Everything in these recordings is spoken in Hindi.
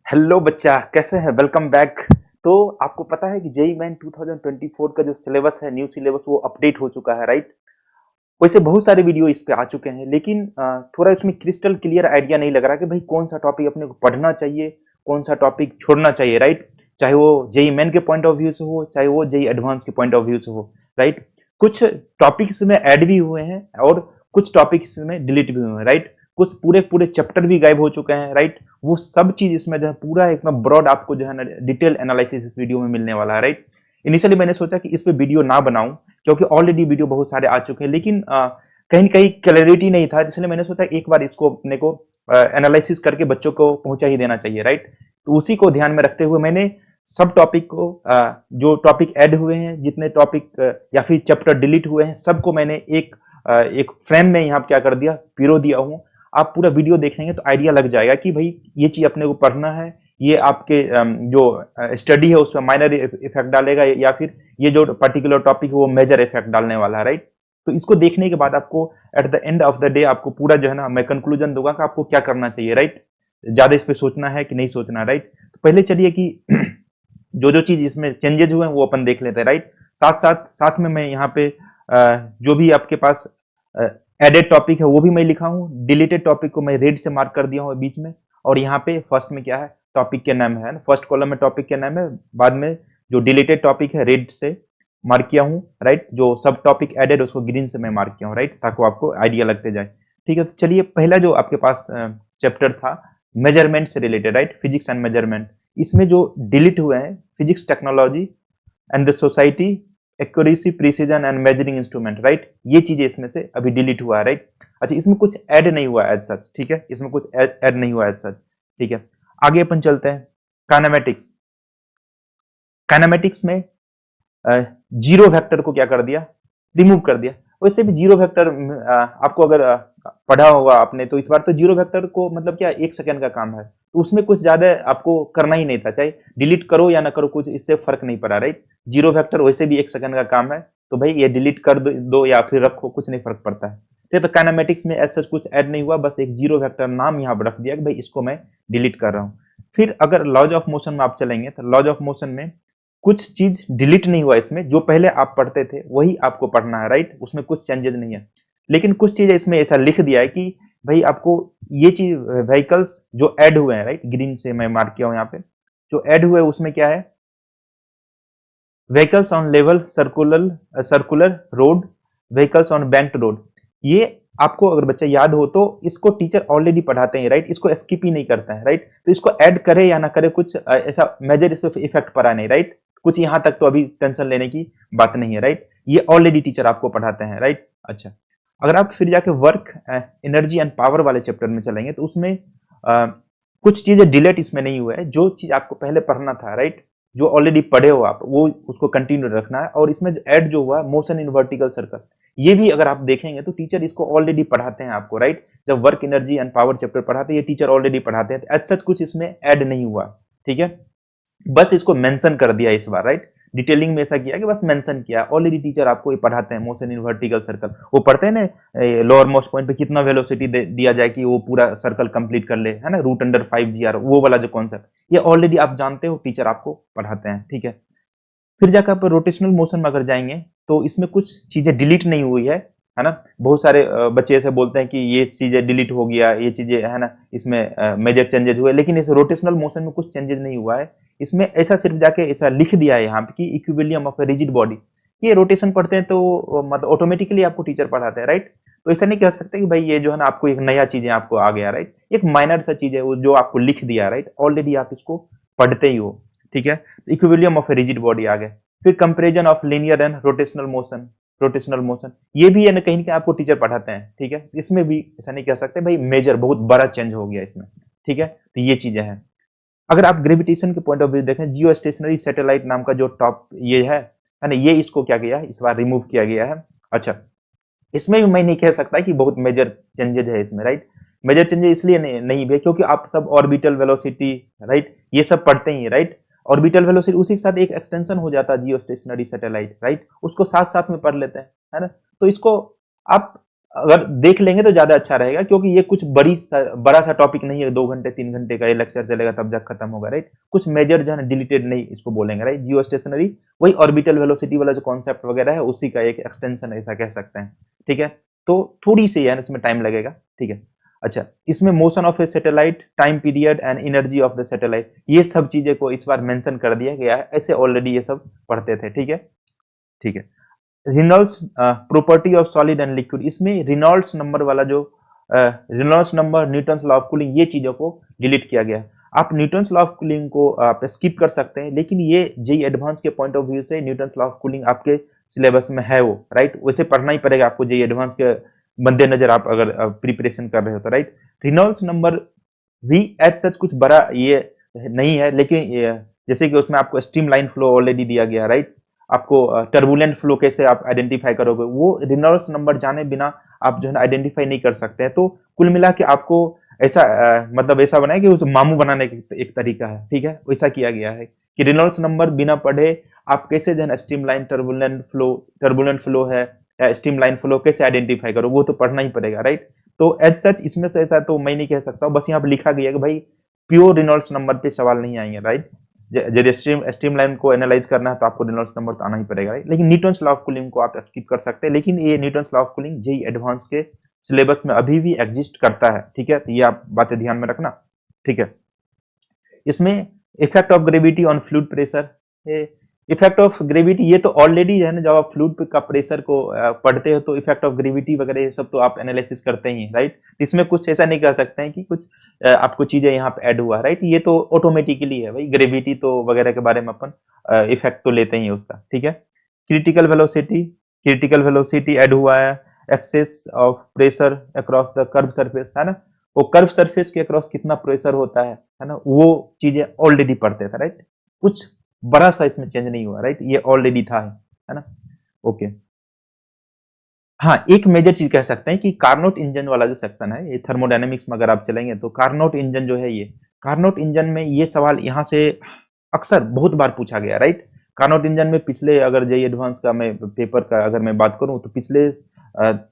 हेलो बच्चा, कैसे हैं? Welcome back. तो आपको पता है कि जेई मेन 2024 का जो सिलेबस है, न्यू सिलेबस, वो अपडेट हो चुका है, राइट? वैसे बहुत सारे वीडियो इस पे आ चुके हैं, लेकिन थोड़ा इसमें क्रिस्टल क्लियर आइडिया नहीं लग रहा कि भाई कौन सा टॉपिक अपने को पढ़ना चाहिए, कौन सा टॉपिक छोड़ना चाहिए, राइट? चाहे वो जेई मेन के पॉइंट ऑफ व्यू से हो, चाहे वो जेई एडवांस के पॉइंट ऑफ व्यू से हो, राइट? कुछ टॉपिक्स में ऐड भी हुए हैं और कुछ टॉपिक्स में डिलीट भी हुए हैं, राइट? कुछ पूरे पूरे चैप्टर भी गायब हो चुके हैं, राइट? वो सब चीज इसमें जो है पूरा एकदम ब्रॉड आपको जो है ना डिटेल एनालिसिस इस वीडियो में मिलने वाला है, राइट? इनिशियली मैंने सोचा कि इस पे वीडियो ना बनाऊं, क्योंकि ऑलरेडी वीडियो बहुत सारे आ चुके हैं, लेकिन कहीं कहीं क्लैरिटी नहीं था, इसलिए मैंने सोचा एक बार इसको अपने को एनालिसिस करके बच्चों को पहुंचा ही देना चाहिए, राइट? तो उसी को ध्यान में रखते हुए मैंने सब टॉपिक को जो टॉपिक ऐड हुए हैं, जितने टॉपिक या फिर चैप्टर डिलीट हुए हैं, सबको मैंने एक फ्रेम में यहाँ क्या कर दिया, पिरो दिया हूँ। आप पूरा वीडियो देखेंगे तो आइडिया लग जाएगा कि भाई ये चीज अपने को पढ़ना है, ये आपके जो स्टडी है उसमें माइनर इफेक्ट डालेगा, या फिर ये जो पर्टिकुलर टॉपिक है वो मेजर इफेक्ट डालने वाला है, राइट? तो इसको देखने के बाद आपको at the end of the day आपको पूरा जो है ना मैं कंक्लूजन दूंगा कि आपको क्या करना चाहिए, राइट? ज्यादा इस पे सोचना है कि नहीं सोचना, राइट? तो पहले चलिए कि जो जो चीज इसमें चेंजेस हुए हैं वो अपन देख लेते हैं, राइट? साथ साथ साथ में मैं यहाँ पे जो भी आपके पास एडेड टॉपिक है वो भी मैं लिखा हूँ, डिलीटेड टॉपिक को मैं रेड से मार्क कर दिया हूँ बीच में। और यहाँ पे फर्स्ट में क्या है, टॉपिक के नाम है, फर्स्ट कॉलम में टॉपिक के नाम है, बाद में जो डिलीटेड टॉपिक है रेड से मार्क किया हूँ, राइट? जो सब टॉपिक एडेड उसको ग्रीन से मैं मार्क किया हूँ, राइट? ताकि आपको आइडिया लगते जाए। ठीक है, तो चलिए पहला जो आपके पास चैप्टर था मेजरमेंट से related, right? Physics and measurement. इसमें जो डिलीट हुए हैं, physics technology and the society, accuracy, precision and measuring instrument, right? ये चीजें इसमें से अभी डिलीट हुआ है, राइट? अच्छा, इसमें कुछ ऐड नहीं हुआ एज सच, ठीक है? इसमें कुछ ऐड नहीं हुआ एज सच, ठीक है? आगे अपन चलते हैं, काइनेमेटिक्स। काइनेमेटिक्स में जीरो वेक्टर को क्या कर दिया, रिमूव कर दिया। वैसे भी जीरो वेक्टर आपको अगर पढ़ा होगा आपने, तो इस बार तो जीरो वेक्टर को मतलब क्या, एक सेकंड का काम है, तो उसमें कुछ ज्यादा आपको करना ही नहीं था, चाहे डिलीट करो या ना करो, कुछ इससे फर्क नहीं पड़ा, राइट? जीरो वेक्टर वैसे भी एक सेकंड का काम है, तो भाई ये डिलीट कर दो या फिर रखो, कुछ नहीं फर्क पड़ता है। ठीक है, तो काइनेमेटिक्स में ऐसा कुछ ऐड नहीं हुआ, बस एक जीरो वेक्टर नाम यहाँ पर रख दिया कि भाई इसको मैं डिलीट कर रहा हूँ। फिर अगर लॉज ऑफ मोशन में आप चलेंगे, तो लॉज ऑफ मोशन में कुछ चीज डिलीट नहीं हुआ, इसमें जो पहले आप पढ़ते थे वही आपको पढ़ना है, राइट? उसमें कुछ चेंजेस नहीं है, लेकिन कुछ चीजें इसमें ऐसा लिख दिया है कि भाई आपको ये चीज व्हीकल्स जो ऐड हुए हैं, राइट? ग्रीन से मैं मार्क किया हूं यहाँ पे, जो ऐड हुए उसमें क्या है, vehicles on level circular circular road, vehicles on banked road. ये आपको अगर बच्चा याद हो तो इसको टीचर ऑलरेडी पढ़ाते हैं, राइट? इसको स्किप ही नहीं करता है, राइट? तो इसको ऐड करे या ना करे, कुछ ऐसा मेजर इस पे इफेक्ट पड़ा नहीं, राइट? कुछ यहाँ तक तो अभी टेंशन लेने की बात नहीं है, राइट? ये ऑलरेडी टीचर आपको पढ़ाते हैं, राइट? अच्छा, अगर आप फिर जाके वर्क, एनर्जी एंड पावर वाले चैप्टर में चलेंगे, तो उसमें कुछ चीजें डिलीट इसमें नहीं हुआ है, जो चीज आपको पहले पढ़ना था, राइट? जो ऑलरेडी पढ़े हो आप, वो उसको कंटिन्यू रखना है। और इसमें जो ऐड जो हुआ मोशन इन वर्टिकल सर्कल, ये भी अगर आप देखेंगे तो टीचर इसको ऑलरेडी पढ़ाते हैं आपको, राइट? जब work, energy and power chapter पढ़ाते हैं, ये टीचर ऑलरेडी पढ़ाते हैं, एज सच कुछ इसमें ऐड नहीं हुआ, ठीक है? बस इसको मेंशन कर दिया इस बार, राइट? डिटेलिंग में ऐसा किया कि बस मेंशन किया, ऑलरेडी टीचर आपको ये पढ़ाते हैं मोशन इन वर्टिकल सर्कल। वो पढ़ते हैं ना, लोअर मोस्ट पॉइंट पे कितना वेलोसिटी दिया जाए कि वो पूरा सर्कल कंप्लीट कर ले, है ना? रूट अंडर 5 GR, वो वाला जो कॉन्सेप्ट, ये ऑलरेडी आप जानते हो, टीचर आपको पढ़ाते हैं, ठीक है? फिर जाकर आप रोटेशनल मोशन में अगर जाएंगे, तो इसमें कुछ चीजें डिलीट नहीं हुई है ना? बहुत सारे बच्चे ऐसे बोलते हैं कि ये चीजें डिलीट हो गया, ये चीजें, है ना, इसमें मेजर चेंजेस हुए, लेकिन इस रोटेशनल मोशन में कुछ चेंजेस नहीं हुआ है। इसमें ऐसा सिर्फ जाके ऐसा लिख दिया है यहाँ पे कि equilibrium of a rigid body. ये रोटेशन पढ़ते हैं तो मतलब ऑटोमेटिकली आपको टीचर पढ़ाते हैं, राइट? तो ऐसा नहीं कह सकते कि भाई ये जो है ना आपको एक नया चीजें आपको आ गया, राइट? एक माइनर सा चीज है वो जो आपको लिख दिया, राइट? ऑलरेडी आप इसको पढ़ते ही हो, ठीक है? Equilibrium of a rigid body आ गया। फिर comparison of linear and rotational motion, rotational motion, ये भी है ना कहीं ना कहीं आपको टीचर पढ़ाते हैं, ठीक है? इसमें भी ऐसा नहीं कह सकते भाई मेजर बहुत बड़ा चेंज हो गया इसमें, ठीक है? तो ये चीजें हैं। अगर आप ग्रेविटेशन के पॉइंट ऑफ व्यू देखें, जियो स्टेशनरी सैटेलाइट नाम का जो टॉप ये है ना, ये इसको क्या किया है, इस बार रिमूव किया गया है। अच्छा, इसमें भी मैं नहीं कह सकता कि बहुत मेजर चेंजेज है इसमें, राइट? मेजर चेंजेस इसलिए नहीं भी है क्योंकि आप सब ऑर्बिटल वेलोसिटी, राइट, ये सब पढ़ते ही, राइट? ऑर्बिटल वेलोसिटी उसी के साथ एक एक्सटेंशन हो जाता है जियो स्टेशनरी सैटेलाइट, राइट? उसको साथ साथ में पढ़ लेते हैं, है ना? तो इसको आप अगर देख लेंगे तो ज्यादा अच्छा रहेगा, क्योंकि ये कुछ बड़ा सा टॉपिक नहीं है, 2 घंटे 3 घंटे का ये लेक्चर चलेगा तब जब खत्म होगा, राइट। कुछ मेजर जो है डिलीटेड नहीं इसको बोलेंगे, राइट। जियो स्टेशनरी वही ऑर्बिटल वेलोसिटी वाला जो कॉन्सेप्ट वगैरह है उसी का एक एक्सटेंशन ऐसा कह सकते हैं, ठीक है। तो थोड़ी सी है इसमें टाइम लगेगा, ठीक है। अच्छा, इसमें motion of A satellite, time period and energy of the satellite, ये सब चीजें को इस बार मेंशन कर दिया गया है, ऐसे ऑलरेडी ये सब पढ़ते थे, ठीक है, ठीक है। Reynolds property of solid and liquid, इसमें रिनॉल्ड्स नंबर वाला जो Reynolds number, Newton's law of cooling, ये चीजों को डिलीट किया गया है। आप न्यूटन्स लॉ ऑफ कूलिंग को आप स्किप कर सकते हैं, लेकिन ये जेई एडवांस के पॉइंट ऑफ व्यू से न्यूटन्स लॉ ऑफ कूलिंग आपके सिलेबस में है वो, राइट। वैसे पढ़ना ही पड़ेगा आपको जेई एडवांस के मद्देनजर, आप अगर प्रिपरेशन कर रहे हो तो, राइट। रिनॉल्ड्स नंबर भी एज सच कुछ बड़ा ये नहीं है, लेकिन जैसे कि उसमें आपको स्ट्रीम लाइन फ्लो ऑलरेडी दिया गया, राइट। आपको टर्बुलेंट फ्लो कैसे आप आइडेंटिफाई करोगे, वो रिनॉल्ड्स नंबर जाने बिना आप जो है आइडेंटिफाई नहीं कर सकते हैं। तो कुल मिला के आपको ऐसा मतलब ऐसा बनाया कि उस मामू बनाने का एक तरीका है, ठीक है, वैसा किया गया है कि रिनॉल्ड्स नंबर बिना पढ़े आप कैसे जो है स्ट्रीम लाइन टर्बुलेंट फ्लो है या स्ट्रीम लाइन फ्लो कैसे आइडेंटिफाई करो, वो तो पढ़ना ही पड़ेगा, राइट। तो एज सच इसमें से ऐसा तो मैं नहीं कह सकता हूँ, बस यहाँ पे लिखा गया कि भाई प्योर रिनॉल्ड्स नंबर पे सवाल नहीं आएंगे, राइट। यदि स्ट्रीम लाइन को एनालाइज करना है तो आपको रेनॉल्ड्स नंबर तो आना ही पड़ेगा, लेकिन न्यूटन्स लॉ ऑफ कूलिंग को आप स्किप कर सकते हैं। लेकिन ये Newton's law of cooling JEE advance के सिलेबस में अभी भी एग्जिस्ट करता है, ठीक है। तो ये आप बातें ध्यान में रखना, ठीक है। इसमें effect of gravity on fluid pressure, effect of gravity ये तो ऑलरेडी है ना, जब आप फ्लूइड का प्रेशर को पढ़ते हो तो इफेक्ट ऑफ ग्रेविटी वगैरह ये सब तो आप एनालिसिस करते ही, राइट। इसमें कुछ ऐसा नहीं कह सकते हैं कि कुछ आपको चीजें यहाँ पे ऐड हुआ, राइट। ये तो ऑटोमेटिकली है भाई, ग्रेविटी तो वगैरह के बारे में अपन इफेक्ट तो लेते ही उसका, ठीक है। क्रिटिकल वेलोसिटी ऐड हुआ है, excess of pressure across the curve surface, है ना। वो कर्व सरफेस के अक्रॉस कितना प्रेशर होता है ना, वो चीजें ऑलरेडी पढ़ते थे, राइट। कुछ बड़ा सा इसमें चेंज नहीं हुआ, राइट, ये ऑलरेडी था, है ना, ओके। हाँ, एक मेजर चीज कह सकते हैं कि कार्नोट इंजन वाला जो सेक्शन है, ये थर्मोडायनेमिक्स में अगर आप चलेंगे तो कार्नोट इंजन जो है, ये कार्नोट इंजन में ये सवाल यहाँ से अक्सर बहुत बार पूछा गया, राइट। कार्नोट इंजन में पिछले, अगर जेई एडवांस का मैं पेपर का अगर मैं बात करूं तो पिछले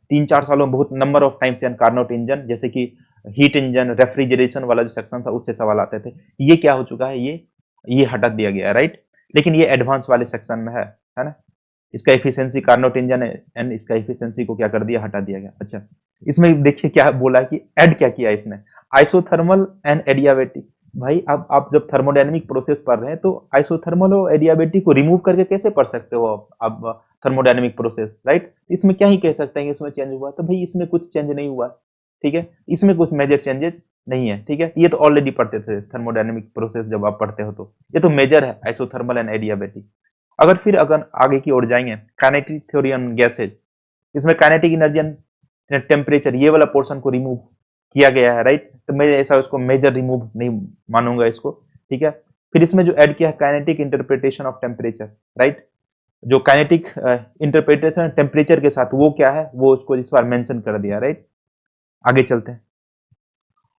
3-4 सालों में बहुत number of times Carnot engine, जैसे कि हीट इंजन, रेफ्रिजरेशन वाला जो सेक्शन था उससे सवाल आते थे। ये क्या हो चुका है, ये हटा दिया गया, राइट। लेकिन ये एडवांस वाले सेक्शन में है ना। इसका एफिशिएंसी कार्नोट इंजन है एंड इसका एफिशिएंसी को क्या कर दिया, हटा दिया गया। अच्छा, इसमें देखिए क्या बोला कि ऐड क्या किया इसने, आइसोथर्मल एंड एडियाबेटिक। भाई अब आप जब थर्मोडायनेमिक प्रोसेस पढ़ रहे हैं तो आइसोथर्मल और एडियाबेटिक को रिमूव करके कैसे पढ़ सकते हो आप थर्मोडायनेमिक प्रोसेस, राइट। इसमें क्या ही कह सकते हैं कि इसमें चेंज हुआ, तो भाई इसमें कुछ चेंज नहीं हुआ, ठीक है। इसमें कुछ मेजर चेंजेस नहीं है, ठीक है। ये तो ऑलरेडी पढ़ते थे थर्मोडायनेमिक प्रोसेस, जब आप पढ़ते हो तो ये तो मेजर है, आइसोथर्मल एंड एडियाबेटिक। अगर आगे की ओर जाएंगे, काइनेटिक थ्योरी ऑन गैसेज, इसमें काइनेटिक एनर्जी एंड टेम्परेचर ये वाला पोर्शन को रिमूव किया गया है, राइट। तो मैं ऐसा उसको मेजर रिमूव नहीं मानूंगा इसको, ठीक है। फिर इसमें जो ऐड किया है kinetic interpretation of temperature, right. जो काइनेटिक इंटरप्रिटेशन टेम्परेचर के साथ वो क्या है, वो उसको इस बार मेंशन कर दिया, राइट। आगे चलते हैं।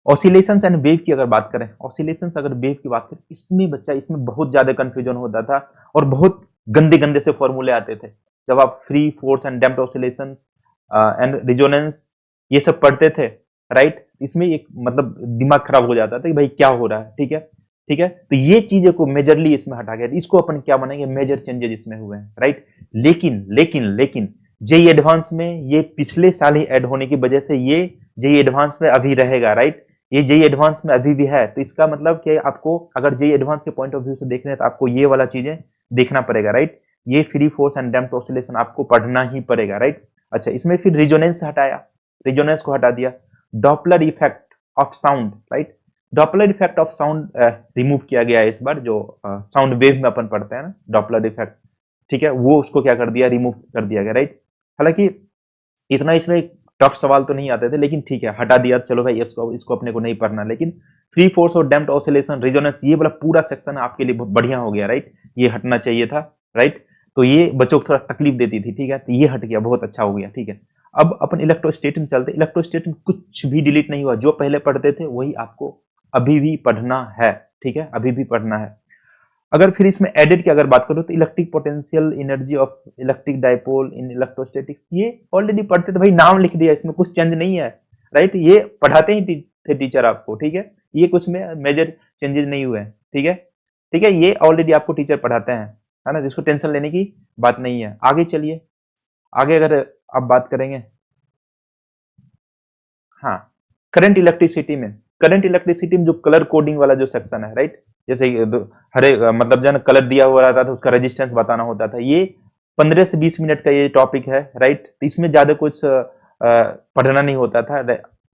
ऑसिलेशंस एंड वेव की अगर बात करें, ऑसिलेशंस अगर वेव की बात करें, इसमें बच्चा इसमें बहुत ज्यादा कंफ्यूजन होता था और बहुत गंदे गंदे से फॉर्मूले आते थे। जब आप free force and damped oscillation and resonance ये सब पढ़ते थे, राइट। इसमें एक मतलब दिमाग खराब हो जाता था कि भाई क्या हो रहा है, ठीक है, ठीक है। तो ये चीजें को मेजरली इसमें हटा गया, इसको अपन क्या बनाएंगे, मेजर चेंजेस इसमें हुए हैं, राइट। लेकिन लेकिन लेकिन जेई एडवांस में ये पिछले साल ही ऐड होने की वजह से ये जेई एडवांस में अभी रहेगा, राइट। ये जेई एडवांस में अभी भी है, तो इसका मतलब कि आपको अगर जेई एडवांस के पॉइंट ऑफ व्यू से देख रहे हैं तो आपको ये वाला चीजें देखना पड़ेगा, राइट। ये free force and damped oscillation आपको पढ़ना ही पड़ेगा, राइट। अच्छा, इसमें फिर रिजोनेंस हटाया, रिजोनेंस को हटा दिया। Doppler effect of sound, right. Doppler effect of sound remove किया गया है इस बार, जो साउंड वेव में अपन पढ़ते हैं ना, डॉपलर इफेक्ट, ठीक है, वो उसको क्या कर दिया, रिमूव कर दिया गया, राइट। हालांकि इतना इसमें टफ सवाल तो नहीं आते थे, लेकिन ठीक है, हटा दिया, चलो भाई इसको अपने को नहीं पढ़ना। लेकिन फ्री फोर्स और डैम्प्ड ऑसिलेशन, रिजोनेंस, ये वाला पूरा सेक्शन आपके लिए बहुत बढ़िया हो गया, राइट। ये हटना चाहिए था, राइट। तो ये बच्चों को थोड़ा तकलीफ देती थी, ठीक है, तो ये हट गया, बहुत अच्छा हो गया, ठीक है। अब अपन इलेक्ट्रोस्टैटिक में चलते। इलेक्ट्रोस्टैटिक में कुछ भी डिलीट नहीं हुआ, जो पहले पढ़ते थे वही आपको अभी भी पढ़ना है, ठीक है, अभी भी पढ़ना है। अगर फिर इसमें एडेड की अगर बात करो तो electric potential energy of electric dipole in electrostatics, ये ऑलरेडी पढ़ते थे भाई, नाम लिख दिया, इसमें कुछ चेंज नहीं है, राइट। ये पढ़ाते ही थे टीचर आपको, ठीक है, ये कुछ में मेजर चेंजेस नहीं हुए हैं, ठीक है, ठीक है, ये ऑलरेडी आपको टीचर पढ़ाते हैं, है ना, जिसको टेंशन लेने की बात नहीं है। आगे चलिए, आगे अगर आप बात करेंगे, हाँ, करंट इलेक्ट्रिसिटी में जो कलर कोडिंग वाला जो सेक्शन है, राइट, जैसे हरे मतलब जो कलर दिया हुआ रहता था उसका रेजिस्टेंस बताना होता था, ये 15 से 20 मिनट का ये टॉपिक है, राइट। तो इसमें ज्यादा कुछ पढ़ना नहीं होता था,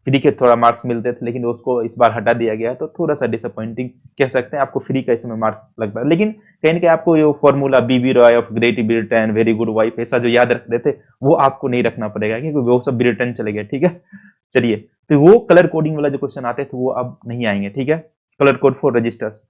फ्री के थोड़ा मार्क्स मिलते थे, लेकिन उसको इस बार हटा दिया गया है, तो थोड़ा सा डिसअपॉइंटिंग कह सकते हैं, आपको फ्री का इसमें मार्क लगता है, लेकिन कहीं ना कहीं आपको ये formula B B Roy of Great Britain very good wife ऐसा जो याद रखते थे वो आपको नहीं रखना पड़ेगा, क्योंकि वो सब ब्रिटेन चले गए, ठीक है। चलिए, तो वो कलर कोडिंग वाला जो क्वेश्चन आते थे वो अब नहीं आएंगे, ठीक है, कलर कोड फॉर रजिस्टर्स।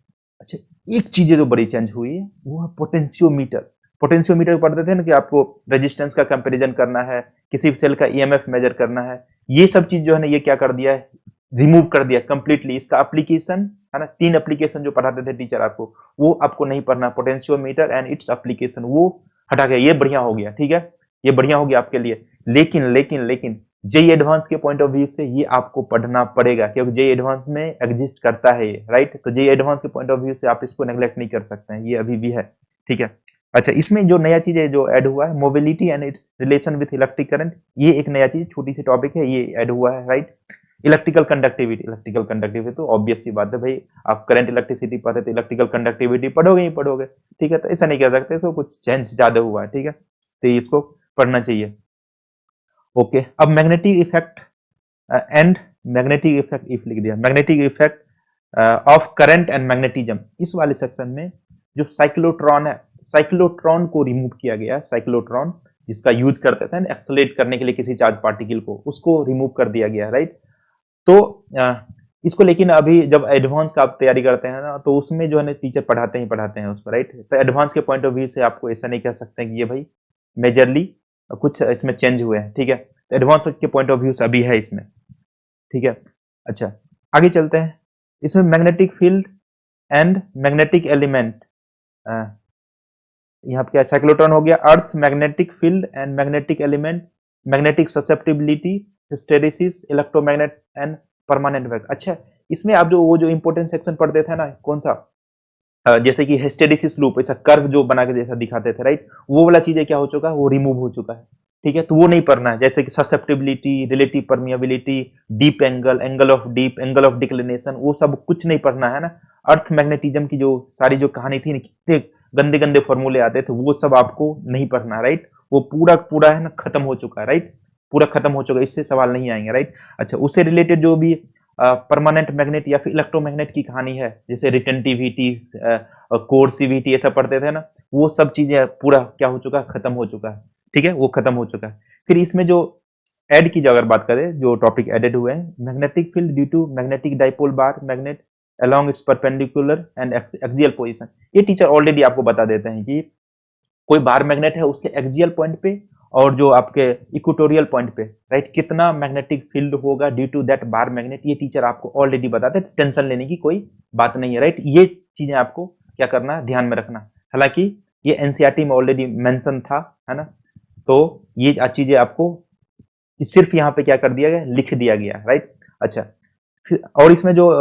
अच्छा, एक चीज जो बड़ी चेंज हुई है वो है पोटेंशियोमीटर। पोटेंशियोमीटर पढ़ते थे ना कि आपको रेजिस्टेंस का कंपैरिजन करना है, किसी सेल का ईएमएफ मेजर करना है, ये सब चीज जो है ना ये क्या कर दिया है, रिमूव कर दिया कंप्लीटली। इसका एप्लीकेशन है ना, 3 एप्लीकेशन जो पढ़ाते थे टीचर आपको, वो आपको नहीं पढ़ना, पोटेंशियोमीटर एंड इट्स एप्लीकेशन वो हटा गया, ये बढ़िया हो गया, ठीक है, ये बढ़िया हो गया आपके लिए। लेकिन जेई एडवांस के पॉइंट ऑफ व्यू से ये आपको पढ़ना पड़ेगा, क्योंकि जेई एडवांस में एग्जिस्ट करता है ये, राइट। तो जेई एडवांस के पॉइंट ऑफ व्यू से आप इसको नेग्लेक्ट नहीं कर सकते हैं, ये अभी भी है, ठीक है। अच्छा, इसमें जो नया चीज है जो ऐड हुआ है, mobility and it's relation with electric current, ये एक नया चीज, छोटी सी टॉपिक है, ये ऐड हुआ है, राइट। इलेक्ट्रिकल कंडक्टिविटी तो ऑब्वियस सी बात है भाई, आप करंट इलेक्ट्रिसिटी पढ़े तो इलेक्ट्रिकल कंडक्टिविटी पढ़ोगे ही पढ़ोगे, ठीक है, तो ऐसा नहीं कह सकते, इसको कुछ चेंज ज्यादा हुआ है, ठीक है, तो इसको पढ़ना चाहिए। ओके, अब magnetic effect and magnetic effect if लिख दिया, magnetic effect of current and magnetism, इस वाले सेक्शन में जो साइक्लोट्रॉन है, साइक्लोट्रॉन को रिमूव किया गया, साइक्लोट्रॉन जिसका यूज करते थे एक्सेलरेट करने के लिए किसी चार्ज पार्टिकल को, उसको रिमूव कर दिया गया, राइट। तो इसको लेकिन अभी जब एडवांस का आप तैयारी करते हैं ना, तो उसमें जो है ना टीचर पढ़ाते हैं उसको, राइट। तो एडवांस के पॉइंट ऑफ व्यू से आपको ऐसा नहीं कह सकते कि ये भाई मेजरली कुछ इसमें चेंज हुए हैं, ठीक है, तो एडवांस के पॉइंट ऑफ व्यू से अभी है इसमें, ठीक है। अच्छा, आगे चलते हैं, इसमें magnetic field and magnetic element, यहाँ पे क्या साइक्लोट्रॉन हो गया, earth magnetic field and magnetic element, magnetic susceptibility, hysteresis, electromagnet and permanent वेग। अच्छा, इसमें आप जो वो जो इंपॉर्टेंट सेक्शन पढ़ते थे ना, कौन सा, जैसे कि हिस्टेरिसिस लूप, ऐसा कर्व जो बना के जैसा दिखाते थे, राइट, वो वाला चीजें क्या हो चुका है, वो रिमूव हो चुका है, ठीक है, तो वो नहीं पढ़ना है, जैसे कि susceptibility, relative permeability, deep angle, angle of deep, angle of declination, वो सब कुछ नहीं पढ़ना है ना। अर्थ मैग्नेटिज्म की जो सारी जो कहानी थी, कितने गंदे गंदे फॉर्मूले आते थे, वो सब आपको नहीं पढ़ना, राइट, वो पूरा पूरा है ना खत्म हो चुका है, राइट, पूरा खत्म हो चुका है, इससे सवाल नहीं आएंगे, राइट। अच्छा, उससे रिलेटेड जो भी परमानेंट मैग्नेट या फिर इलेक्ट्रोमैग्नेट की कहानी है, जैसे रिटेंटिविटी, कोर्सिविटी, ऐसा पढ़ते थे ना, वो सब चीजें पूरा क्या हो चुका है, खत्म हो चुका है, ठीक है, वो खत्म हो चुका है। फिर इसमें जो ऐड की अगर बात करें, जो टॉपिक एडेड हुए हैं, magnetic field due to magnetic dipole bar magnet along its perpendicular and axial position, ये टीचर ऑलरेडी आपको बता देते हैं कि कोई बार मैग्नेट है उसके एक्सियल पॉइंट पे और जो आपके इक्वेटोरियल पॉइंट पे, राइट, कितना मैग्नेटिक फील्ड होगा due to that bar magnet, ये टीचर आपको ऑलरेडी बताते हैं, टेंशन लेने की कोई बात नहीं है, राइट। ये चीजें आपको क्या करना है, ध्यान में रखना, हालांकि ये एनसीईआरटी में ऑलरेडी मेंशन था, है ना, तो ये चीजें आपको सिर्फ यहाँ पे क्या कर दिया गया, लिख दिया गया, राइट। अच्छा, और इसमें जो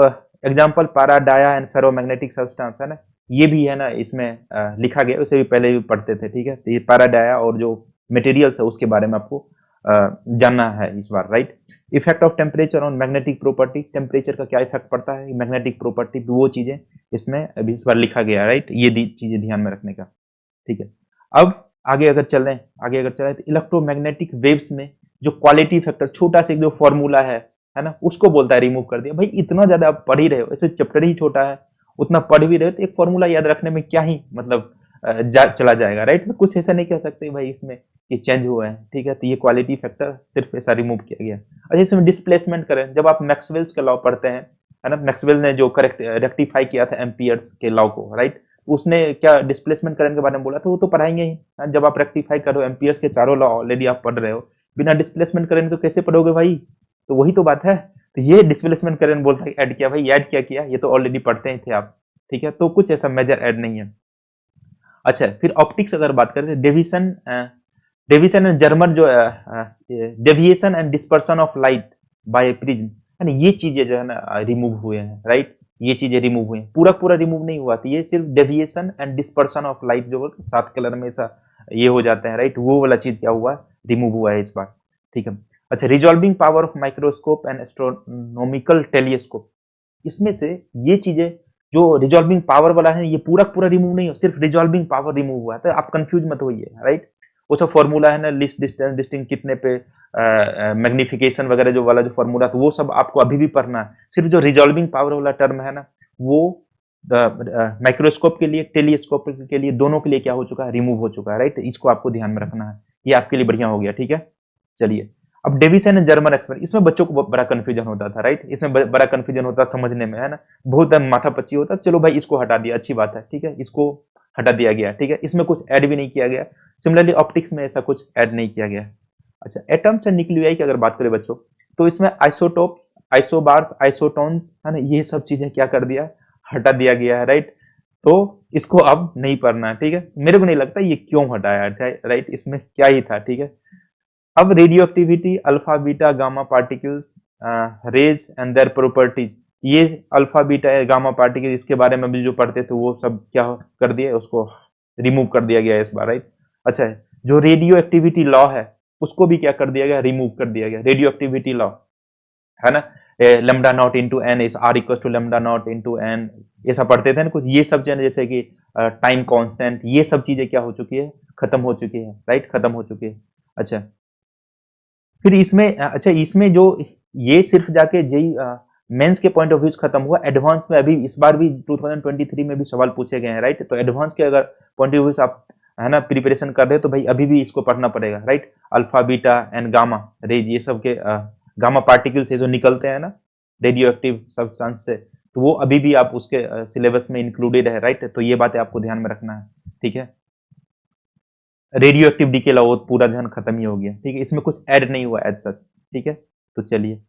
एग्जाम्पल पारा डाया एंड फेरोमैग्नेटिक सब्सटेंस है ना, ये भी है ना इसमें लिखा गया, उसे भी पहले भी पढ़ते थे, ठीक है, तो ये पारा डाया और जो मटेरियल्स है उसके बारे में आपको जानना है इस बार, right. Effect of temperature on magnetic property, temperature का क्या इफेक्ट पड़ता है मैग्नेटिक प्रॉपर्टी, वो चीजें इसमें अभी इस बार लिखा गया, राइट, ये चीजें ध्यान में रखने का, ठीक है। अब आगे अगर चलें तो इलेक्ट्रोमैग्नेटिक वेव्स में जो क्वालिटी फैक्टर, छोटा सा जो फॉर्मूला है ना, उसको बोलता है रिमूव कर दिया। भाई इतना ज्यादा आप पढ़ ही रहे हो, ऐसे चैप्टर ही छोटा है, उतना पढ़ भी रहे हो, तो एक फॉर्मूला याद रखने में क्या ही मतलब चला जाएगा, राइट। तो कुछ ऐसा नहीं कह सकते भाई इसमें कि चेंज हुआ है, ठीक है, तो ये क्वालिटी फैक्टर सिर्फ ऐसा रिमूव किया गया। अच्छा, इसमें डिस्प्लेसमेंट करें, जब आप मैक्सवेल्स के लॉ पढ़ते हैं, है ना, मैक्सवेल ने जो करेक्ट रेक्टिफाई किया था एम्पियर्स के लॉ को, राइट, उसने क्या डिस्प्लेसमेंट करंट के बारे में बोला था, वो तो पढ़ाएंगे ही। जब आप रेक्टिफाई करो, एम्पियर्स के चारों लॉ ऑलरेडी आप पढ़ रहे हो, बिना डिस्प्लेसमेंट करंट को कैसे पढ़ोगे भाई, तो वही तो बात है। तो ये डिस्प्लेसमेंट करंट बोलता है ऐड किया, भाई ऐड क्या किया, ये तो ऑलरेडी पढ़ते ही थे आप, ठीक है, तो कुछ ऐसा मेजर ऐड नहीं है। अच्छा, फिर ऑप्टिक्स अगर बात करें, डेविएशन एंड जर्मर जो deviation and dispersion of light by prism, है ना, ये चीजें जो है ना रिमूव हुए हैं, राइट, ये चीजें रिमूव हुई हैं, पूरा पूरा रिमूव नहीं हुआ था, ये सिर्फ deviation and dispersion of light जो सात कलर में ऐसा ये हो जाते हैं, राइट, वो वाला चीज क्या हुआ, रिमूव हुआ है इस बार, ठीक है। अच्छा, resolving power of microscope and astronomical telescope, इसमें से ये चीजें जो रिजॉल्विंग पावर वाला है ये पूरा पूरा रिमूव नहीं हो, सिर्फ रिजॉल्विंग पावर रिमूव हुआ है, तो आप कंफ्यूज मत होइए, राइट। वो सब फॉर्मूला है ना, लिस्ट डिस्टेंस डिस्टिंग कितने पे मैग्निफिकेशन वगैरह जो वाला जो फॉर्मूला, तो वो सब आपको अभी भी पढ़ना है। सिर्फ जो रिजॉल्विंग पावर वाला टर्म है ना, वो माइक्रोस्कोप के लिए, टेलीस्कोप के लिए, दोनों के लिए क्या हो चुका है, रिमूव हो चुका है, राइट। इसको आपको ध्यान में रखना है, ये आपके लिए बढ़िया हो गया, ठीक है। चलिए, अब डेविसन एंड जर्मन एक्सपेरिमेंट, इसमें बच्चों को बड़ा कंफ्यूजन होता था, राइट, इसमें बड़ा कंफ्यूजन होता समझने में, है ना, बहुत माथा पच्ची होता। चलो भाई, इसको हटा दिया, अच्छी बात है, ठीक है, इसको हटा दिया गया, ठीक है, इसमें कुछ ऐड भी नहीं किया गया। सिमिलरली ऑप्टिक्स में ऐसा कुछ ऐड नहीं किया गया। अच्छा, एटम्स एंड न्यूक्लियाई की अगर बात करें बच्चों, तो इसमें आइसोटोप्स, आइसोबार्स, आइसोटोन्स, है ना, ये सब चीजें क्या कर दिया, हटा दिया गया है, राइट। तो इसको अब नहीं पढ़ना है, ठीक है, मेरे को नहीं लगता ये क्यों हटाया है, राइट, इसमें क्या ही था, ठीक है। अब radioactivity, alpha beta gamma particles, rays and their properties, ये अल्फा बीटा गामा पार्टिकल, इसके बारे में भी जो पढ़ते थे वो सब क्या कर दिया, उसको रिमूव कर दिया गया इस बार, राइट। अच्छा, जो रेडियो एक्टिविटी लॉ है उसको भी क्या कर दिया गया, रिमूव कर दिया गया, रेडियो एक्टिविटी लॉ, है ना, lambda naught into n is are equal to lambda naught into n, ऐसा पढ़ते थे ना कुछ, ये सब चीजें जैसे कि टाइम कांस्टेंट, ये सब चीजें क्या हो चुकी है, खत्म हो चुकी है, राइट, खत्म हो चुकी है। अच्छा, फिर इसमें अच्छा, इसमें जो ये सिर्फ जाके जेई मेंस के पॉइंट ऑफ व्यू खत्म हुआ, एडवांस में अभी इस बार भी 2023 में भी सवाल पूछे गए हैं, राइट। तो एडवांस के अगर पॉइंट ऑफ व्यू से आप, है ना, प्रिपरेशन कर रहे हो तो भाई अभी भी इसको पढ़ना पड़ेगा, right. Alpha beta and gamma rays, ये सब के गामा पार्टिकल से जो निकलते हैं ना रेडियो एक्टिव सब्सटेंस से, तो वो अभी भी आप उसके सिलेबस में इंक्लूडेड है, राइट। तो ये बातें आपको ध्यान में रखना है, ठीक है। रेडियो एक्टिव डीके लॉ पूरा ध्यान खत्म ही हो गया, ठीक है, इसमें कुछ ऐड नहीं हुआ एज सच, ठीक है। तो चलिए,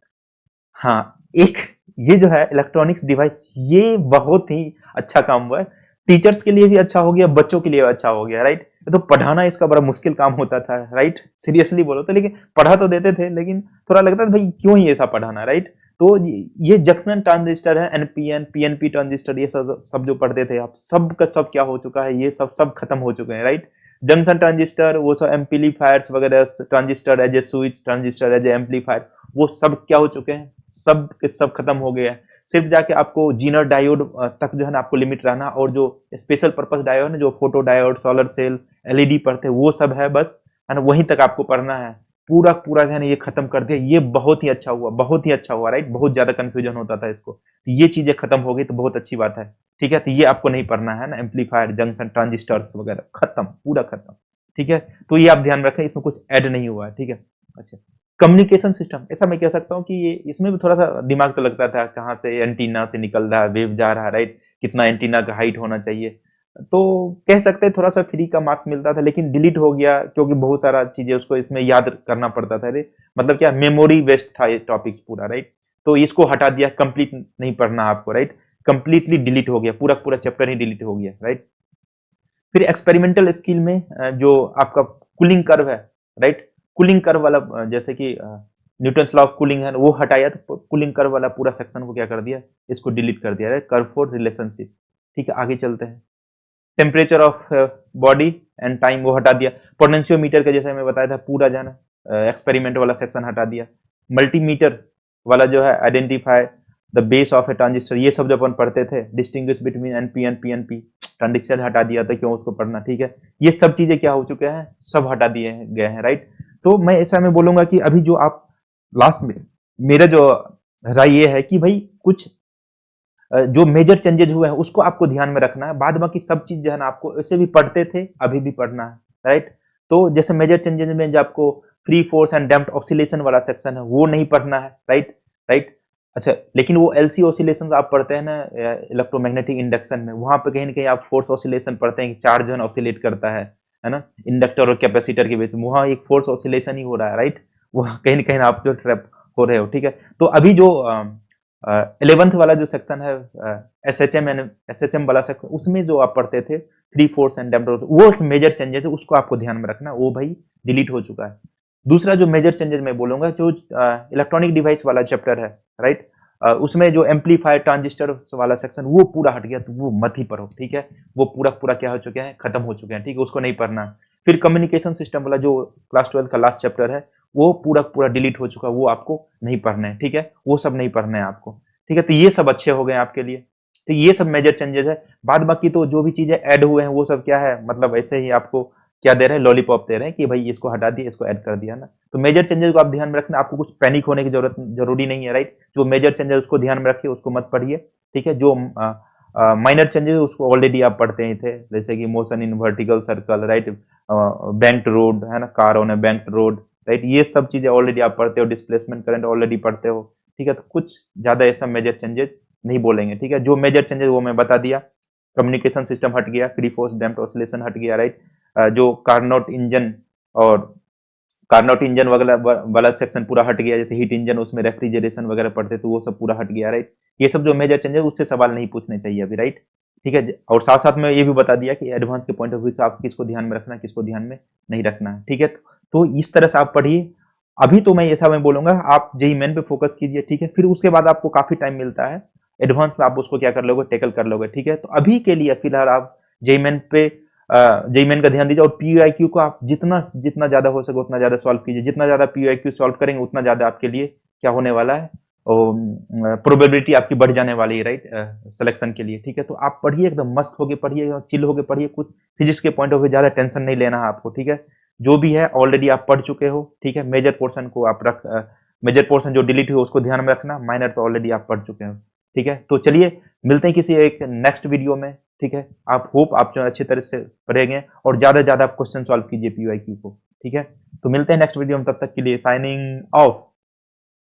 हाँ, एक ये जो है इलेक्ट्रॉनिक्स डिवाइस, ये बहुत ही अच्छा काम हुआ है, टीचर्स के लिए भी अच्छा हो गया, बच्चों के लिए अच्छा हो गया, राइट। तो पढ़ाना इसका बड़ा मुश्किल काम होता था, राइट, सीरियसली बोलो तो, लेकिन पढ़ा तो देते थे, लेकिन थोड़ा लगता था भाई क्यों ही ऐसा पढ़ाना, राइट। तो ये जंक्शन ट्रांजिस्टर है, एनपीएन पीएनपी ट्रांजिस्टर, ये सब जो पढ़ते थे आप, सब का सब क्या हो चुका है, ये सब खत्म हो चुके हैं, राइट। जंक्शन ट्रांजिस्टर, वो सब एम्पलीफायर्स वगैरह, transistor as a switch, transistor as a amplifier, वो सब क्या हो चुके हैं, सब के सब खत्म हो गया है। सिर्फ जाके आपको जीनर डायोड तक जो है ना आपको लिमिट रहना, और जो स्पेशल पर्पस डायोड है, जो photodiode, solar cell, LED पढ़ते हैं, वो सब है बस, है ना, वहीं तक आपको पढ़ना है। पूरा पूरा जो है ना ये खत्म कर दिया, ये बहुत ही अच्छा हुआ, बहुत ही अच्छा हुआ, राइट। बहुत ज्यादा कंफ्यूजन होता था इसको, तो ये चीजें खत्म हो गई, तो बहुत अच्छी बात है, ठीक है। तो ये आपको नहीं पढ़ना है ना, एम्पलीफायर, जंक्शन, ट्रांजिस्टर्स वगैरह खत्म, पूरा खत्म, ठीक है। तो ये आप ध्यान रखें, इसमें कुछ ऐड नहीं हुआ है, ठीक है। अच्छा, कम्युनिकेशन सिस्टम, ऐसा मैं कह सकता हूँ कि ये इसमें भी थोड़ा सा दिमाग तो लगता था, कहाँ से एंटीना से निकल रहा है, वेव जा रहा है, राइट, कितना एंटीना का हाइट होना चाहिए, तो कह सकते हैं थोड़ा सा फ्री का मार्क्स मिलता था, लेकिन डिलीट हो गया क्योंकि बहुत सारा चीजें उसको इसमें याद करना पड़ता था, मतलब क्या, मेमोरी वेस्ट था ये टॉपिक्स पूरा, राइट। तो इसको हटा दिया, कंप्लीट नहीं पढ़ना आपको, राइट, कंप्लीटली डिलीट हो गया, पूरा पूरा चैप्टर ही डिलीट हो गया, राइट। फिर एक्सपेरिमेंटल स्किल में जो आपका कूलिंग कर्व है, राइट, कूलिंग कर्व वाला जैसे कि न्यूटन्स लॉ ऑफ कूलिंग है वो हटाया, तो कूलिंग कर्व वाला पूरा सेक्शन को क्या कर दिया, इसको डिलीट कर दिया, राइट, कर्व फॉर रिलेशनशिप, ठीक है। आगे चलते हैं, temperature of body and time वो हटा दिया, पोटेंशियोमीटर का जैसे मैं बताया था पूरा जाना एक्सपेरिमेंट वाला सेक्शन हटा दिया, मल्टीमीटर वाला जो है identify the base of A transistor, ये सब जो अपन पढ़ते थे, distinguish between NPN PNP, transistor हटा दिया था, क्यों उसको पढ़ना, ठीक है। ये सब चीजें क्या हो चुके हैं, सब हटा दिए गए हैं, राइट। तो मैं ऐसा मैं बोलूंगा कि अभी जो आप लास्ट में, मेरा जो राय ये है कि भाई कुछ जो मेजर चेंजेस हुए हैं उसको आपको ध्यान में रखना है, बाद बाकी सब चीज जो है ना आपको ऐसे भी पढ़ते थे अभी भी पढ़ना है, राइट। तो जैसे मेजर चेंजेस में जो आपको free force and damped oscillation वाला सेक्शन है वो नहीं पढ़ना है, राइट, राइट। अच्छा, लेकिन वो एलसी ऑसिलेशन आप पढ़ते हैं ना इलेक्ट्रोमैग्नेटिक इंडक्शन में, वहां पे कहीं ना कहीं आप फोर्स ऑसिलेशन पढ़ते हैं कि चार्ज जो है ऑसिलेट करता है ना, इंडक्टर और कैपेसिटर के बीच में, वहां एक फोर्स ऑसिलेशन ही हो रहा है, राइट। वहां कहीं ना कहीं आप जो ट्रैप हो रहे हो, ठीक है। तो अभी जो 11th वाला जो सेक्शन है एसएचएम वाला सेक्शन, उसमें जो आप पढ़ते थे 3 फोर्स एंड डैम्प्ड, वो मेजर चेंजेस है, उसको आपको ध्यान में रखना, वो भाई डिलीट हो चुका है। दूसरा जो मेजर चेंजेस मैं बोलूंगा, जो इलेक्ट्रॉनिक डिवाइस वाला चैप्टर है, राइट, उसमें जो एम्पलीफायर ट्रांजिस्टर वाला सेक्शन वो पूरा हट गया, तो वो मत ही पढ़ो, ठीक है। वो पूरा पूरा क्या हो चुके हैं, खत्म हो चुके हैं, ठीक है, उसको नहीं पढ़ना। फिर कम्युनिकेशन सिस्टम वाला जो क्लास 12 का लास्ट चैप्टर है, वो पूरा पूरा डिलीट हो चुका है, वो आपको नहीं पढ़ना है, ठीक है, वो सब नहीं पढ़ना है आपको, ठीक है। तो ये सब अच्छे हो गए आपके लिए, तो ये सब मेजर चेंजेस है। बाद बाकी तो जो भी चीजें ऐड हुए हैं वो सब क्या है, मतलब ऐसे ही आपको क्या दे रहे हैं, लॉलीपॉप दे रहे हैं कि भाई इसको हटा दिया, इसको ऐड कर दिया ना। तो मेजर चेंजेस को आप ध्यान में रखना, आपको कुछ पैनिक होने की जरूरी नहीं है, राइट। जो मेजर चेंजेस उसको ध्यान में रखिए, उसको मत पढ़िए, ठीक है। जो माइनर चेंजेस उसको ऑलरेडी आप पढ़ते ही थे, जैसे कि motion in vertical circle, right, banked road है ना, car on A banked road, right, ये सब चीजें ऑलरेडी आप पढ़ते हो, डिस्प्लेसमेंट करंट ऑलरेडी पढ़ते हो, ठीक है। तो कुछ ज्यादा ऐसा मेजर चेंजेस नहीं बोलेंगे, ठीक है। जो मेजर चेंजेस वो मैं बता दिया, कम्युनिकेशन सिस्टम हट गया, फ्री फोर्स डैम्प्ड ऑसिलेशन हट गया, राइट, जो कार्नोट इंजन और कार्नोट इंजन वगैरह वाला सेक्शन पूरा हट गया, जैसे हीट इंजन, उसमें रेफ्रिजरेशन वगैरह पढ़ते तो वो सब पूरा हट गया, राइट। ये सब जो मेजर चेंजेस उससे सवाल नहीं पूछने चाहिए अभी, राइट, ठीक है। और साथ साथ में ये भी बता दिया कि एडवांस के पॉइंट ऑफ व्यू से आप किसको ध्यान में रखना है, किसको ध्यान में नहीं रखना है, ठीक है। तो इस तरह से आप पढ़िए। अभी तो मैं ऐसा मैं बोलूंगा, आप जेई मेन पे फोकस कीजिए, ठीक है। फिर उसके बाद आपको काफी टाइम मिलता है, एडवांस में आप उसको क्या कर लोगे, टेकल कर लोगे, ठीक है। तो अभी के लिए फिलहाल आप जेई मेन पे जेई मेन का ध्यान दीजिए, और पीयूआईक्यू को आप जितना जितना ज्यादा हो सके उतना ज्यादा सॉल्व कीजिए। जितना ज्यादा पीयूआईक्यू सॉल्व करेंगे उतना ज्यादा आपके लिए क्या होने वाला है, प्रोबेबिलिटी आपकी बढ़ जाने वाली है, राइट, सिलेक्शन के लिए, ठीक है। तो आप पढ़िए, एकदम मस्त होके पढ़िए, चिल होके पढ़िए, कुछ फिजिक्स के पॉइंट ऑफ व्यू ज्यादा टेंशन नहीं लेना है आपको, ठीक है। जो भी है ऑलरेडी आप पढ़ चुके हो, ठीक है। मेजर पोर्शन को आप मेजर पोर्शन जो डिलीट हुआ उसको ध्यान में रखना, माइनर तो ऑलरेडी आप पढ़ चुके हो, ठीक है। तो चलिए मिलते हैं किसी एक नेक्स्ट वीडियो में, ठीक है। आप होप आप जो अच्छी तरह से पढ़ेंगे और ज्यादा ज्यादा आप क्वेश्चन सॉल्व कीजिए पीवाईक्यू को, ठीक है। तो मिलते हैं नेक्स्ट वीडियो में, तब तक के लिए साइनिंग ऑफ।